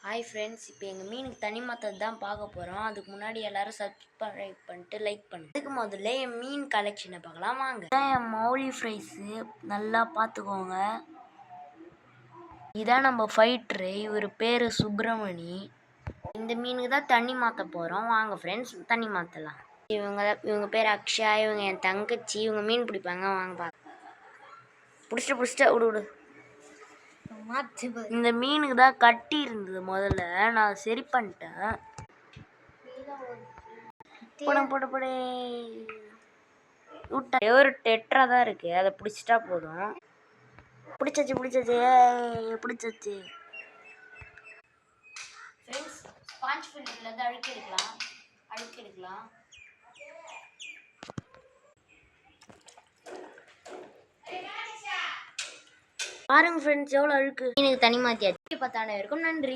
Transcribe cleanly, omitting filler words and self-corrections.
Hi friends, இப்போ எங்கள் மீனுக்கு தனி மாற்றது தான் பார்க்க போகிறோம். அதுக்கு முன்னாடி எல்லோரும் சப்ஸ்கிரைப் பண்ணிட்டு லைக் பண்ணுங்க. அதுக்கு முதல்ல என் மீன் கலெக்ஷனை பார்க்கலாம் வாங்க. இதான் என் மௌலி ஃப்ரைஸு, நல்லா பார்த்துக்கோங்க. இதான் நம்ம ஃபைட்ரு, இவர் பேர் சுப்பிரமணி. இந்த மீனுக்கு தான் தண்ணி மாற்ற போகிறோம். வாங்க ஃப்ரெண்ட்ஸ், தண்ணி மாற்றலாம். இவங்க பேர் அக்ஷயா, இவங்க என் தங்கச்சி. இவங்க மீன் பிடிப்பாங்க, வாங்க பார்க்க. பிடிச்சிட்டு விடு. இந்த மீனுக்கு தான் கட்டி இருந்தது, முதல்ல நான் சரி பண்ணிட்டேன். போட ஒரு டெட்ரா தான் இருக்கு, அதை பிடிச்சிட்டா போதும். பிடிச்சாச்சு ஃப்ரெண்ட்ஸ், ஸ்பாஞ்ச் ஃபில்டர்ல இருந்து அழுக்கி எடுக்கலாம். பாருங்க ஃப்ரெண்ட்ஸ், எவ்வளோ அழுக்கு. மீனுக்கு தனி மாற்றியாச்சு. 10,000 இருக்கும். நன்றி.